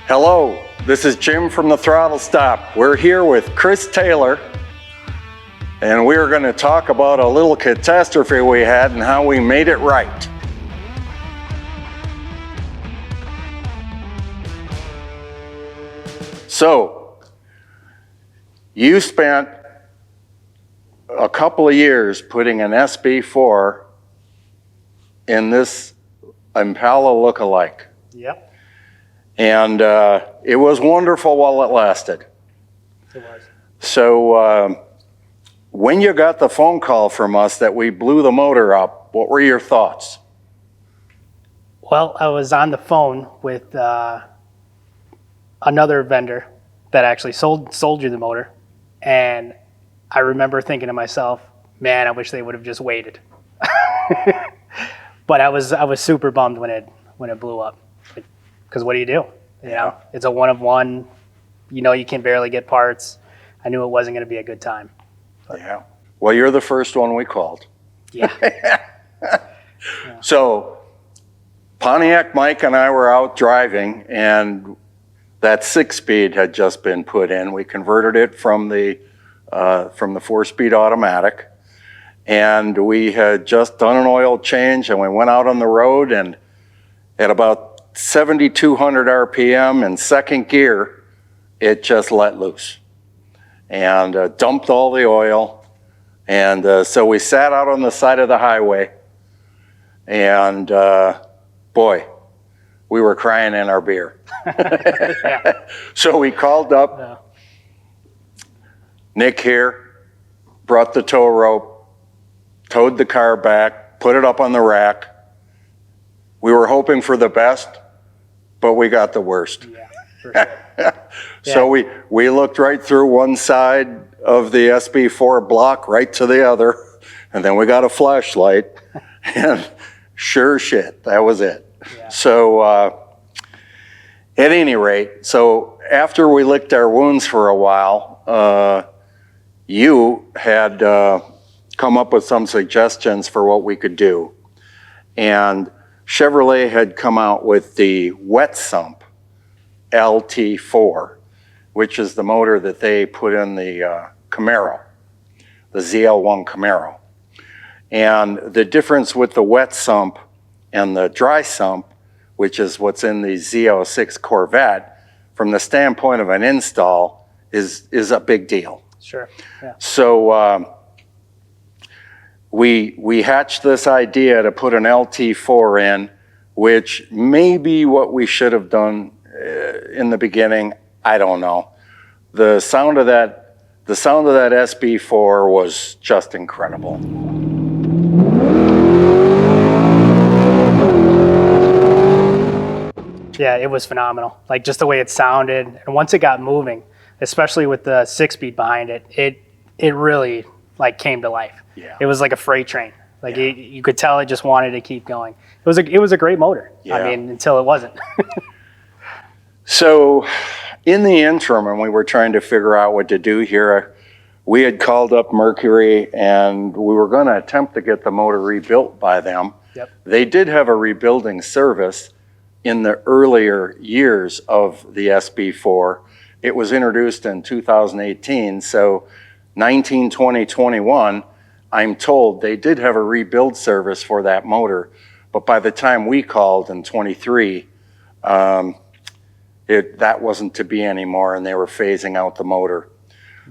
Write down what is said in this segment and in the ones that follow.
Hello, this is Jim from the Throttlestop. We're here with Chris Taylor, and we're going to talk about a little catastrophe we had and how we made it right. So, you spent a couple of years putting an SB4 in this Impala look-alike. Yep. And it was wonderful while it lasted. It was. So when you got the phone call from us that we blew the motor up, what were your thoughts? Well, I was on the phone with another vendor that actually sold you the motor, and I remember thinking to myself, man, I wish they would have just waited. But I was super bummed when it blew up. Because what do? You know, it's a one of one. You know, you can barely get parts. I knew it wasn't going to be a good time. But. Yeah. Well, you're the first one we called. Yeah. Yeah. So Pontiac Mike and I were out driving, and that 6-speed had just been put in. We converted it from the 4-speed automatic, and we had just done an oil change, and we went out on the road, and at about 7,200 RPM in second gear, it just let loose and dumped all the oil. And so we sat out on the side of the highway, and boy, we were crying in our beer. Yeah. So we called up Nick here, brought the tow rope, towed the car back, put it up on the rack. We were hoping for the best, but we got the worst. Yeah, for sure. So we looked right through one side of the SB4 block right to the other, and then we got a flashlight, and sure shit, that was it. Yeah. So at any rate, so after we licked our wounds for a while, you had come up with some suggestions for what we could do. And Chevrolet had come out with the wet-sump LT4, which is the motor that they put in the Camaro, the ZL1 Camaro. And the difference with the wet-sump and the dry-sump, which is what's in the Z06 Corvette, from the standpoint of an install, is a big deal. Sure. Yeah. So we hatched this idea to put an LT4 in, which may be what we should have done in the beginning. I don't know. The sound of that SB4 was just incredible. Yeah, it was phenomenal. Like just the way it sounded, and once it got moving, especially with the 6-speed behind it, it really like came to life. Yeah. It was like a freight train. Like Yeah. you could tell it just wanted to keep going. It was a great motor. Yeah. I mean, until it wasn't. So in the interim, when we were trying to figure out what to do here, we had called up Mercury, and we were going to attempt to get the motor rebuilt by them. Yep. They did have a rebuilding service in the earlier years of the SB4. It was introduced in 2018, so 19, 20, 21, I'm told they did have a rebuild service for that motor, but by the time we called in 23, that wasn't to be anymore, and they were phasing out the motor.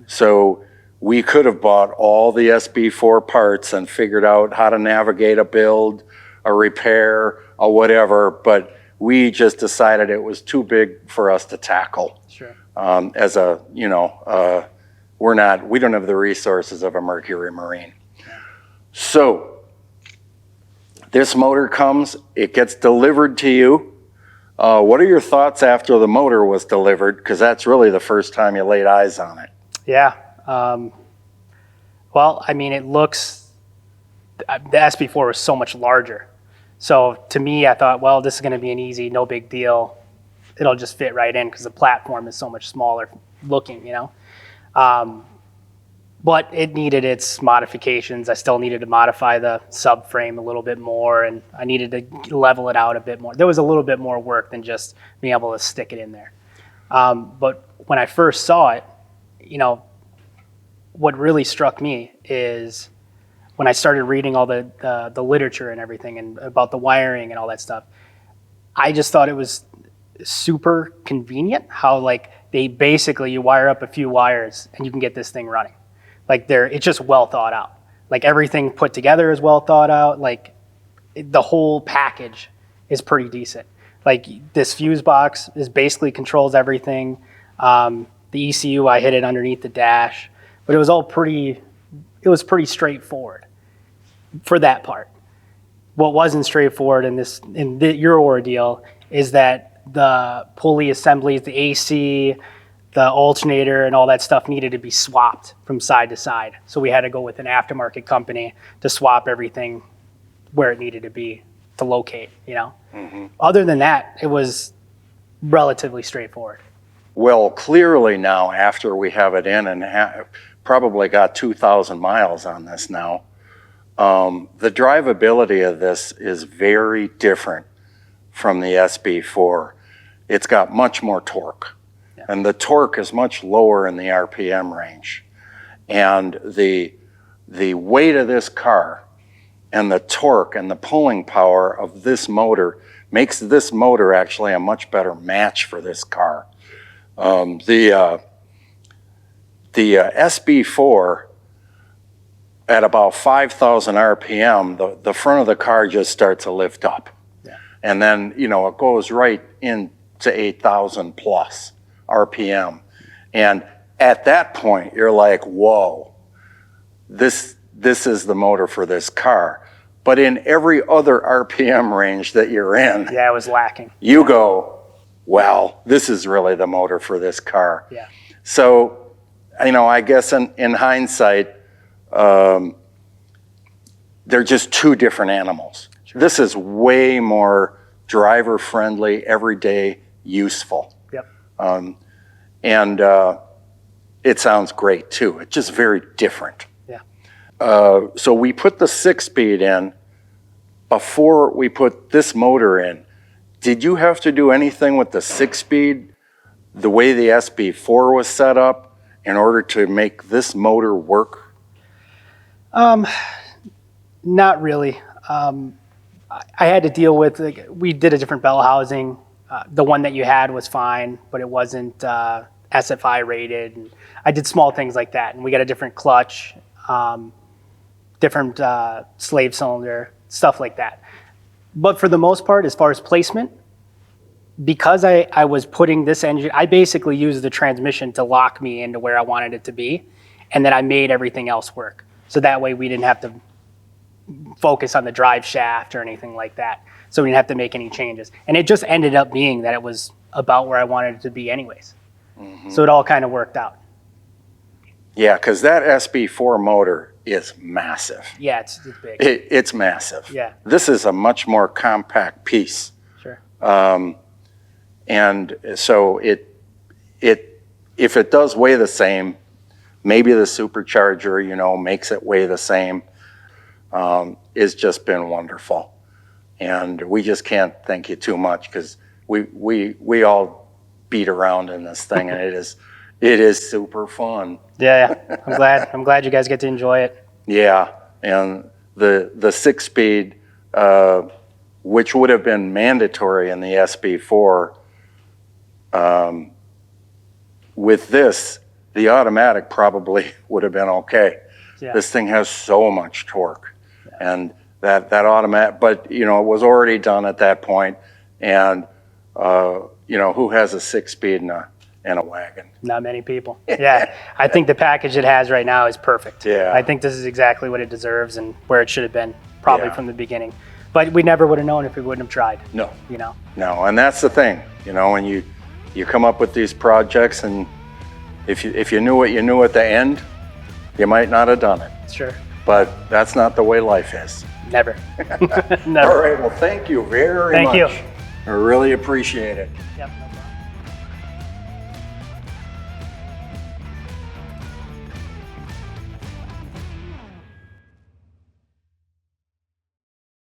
So we could have bought all the SB4 parts and figured out how to navigate a build, a repair, a whatever, but we just decided it was too big for us to tackle. Sure. As a, we don't have the resources of a Mercury Marine. So this motor comes, it gets delivered to you. What are your thoughts after the motor was delivered? Because that's really the first time you laid eyes on it. Yeah. Well, I mean, the SB4 was so much larger. So to me, I thought, well, this is going to be an easy, no big deal. It'll just fit right in because the platform is so much smaller looking, you know. But it needed its modifications. I still needed to modify the subframe a little bit more, and I needed to level it out a bit more. There was a little bit more work than just being able to stick it in there. But when I first saw it, you know, what really struck me is when I started reading all the literature and everything and about the wiring and all that stuff, I just thought it was super convenient how like they basically, you wire up a few wires and you can get this thing running. Like it's just well thought out. Like everything put together is well thought out. Like the whole package is pretty decent. Like this fuse box is basically controls everything. The ECU, I hit it underneath the dash, but it was all pretty straightforward for that part. What wasn't straightforward in your ordeal is that the pulley assemblies, the AC, the alternator, and all that stuff needed to be swapped from side to side. So we had to go with an aftermarket company to swap everything where it needed to be to locate, you know? Mm-hmm. Other than that, it was relatively straightforward. Well, clearly now, after we have it in and probably got 2,000 miles on this now, the drivability of this is very different from the SB4. It's got much more torque. Yeah. And the torque is much lower in the RPM range. And the weight of this car and the torque and the pulling power of this motor makes this motor actually a much better match for this car. The SB4 at about 5,000 RPM, the front of the car just starts to lift up. Yeah. And then, you know, it goes right into 8,000 plus RPM. And at that point, you're like, whoa, this is the motor for this car. But in every other RPM range that you're in, yeah, it was lacking. You go, well, this is really the motor for this car. Yeah. So, you know, I guess in hindsight, they're just two different animals. Sure. This is way more driver-friendly, everyday, useful. Yep. And it sounds great too. It's just very different. Yeah. So we put the 6-speed in before we put this motor in. Did you have to do anything with the 6-speed, the way the SB4 was set up, in order to make this motor work? Not really. I had to deal with, like, we did a different bell housing. The one that you had was fine, but it wasn't SFI rated. And I did small things like that. And we got a different clutch, different slave cylinder, stuff like that. But for the most part, as far as placement, because I was putting this engine, I basically used the transmission to lock me into where I wanted it to be. And then I made everything else work. So that way we didn't have to focus on the drive shaft or anything like that. So we didn't have to make any changes. And it just ended up being that it was about where I wanted it to be anyways. Mm-hmm. So it all kind of worked out. Yeah, because that SB4 motor is massive. Yeah, it's big. It's massive. Yeah. This is a much more compact piece. Sure. And so if it does weigh the same, maybe the supercharger, you know, makes it weigh the same. It's just been wonderful. And we just can't thank you too much, because we all beat around in this thing, and it is super fun. Yeah. I'm glad you guys get to enjoy it. Yeah, and the 6-speed, which would have been mandatory in the SB4, with this, the automatic probably would have been okay. Yeah. This thing has so much torque. Yeah. And that automatic, but you know, it was already done at that point. And you know, who has a 6-speed in a wagon? Not many people. Yeah, I think the package it has right now is perfect. Yeah. I think this is exactly what it deserves and where it should have been, probably from the beginning. But we never would have known if we wouldn't have tried. No. You know? No, and that's the thing, you know, when you come up with these projects, and if you knew what you knew at the end, you might not have done it. Sure. But that's not the way life is. Never. Never. All right, well, thank you very much. Thank you. I really appreciate it. Yep.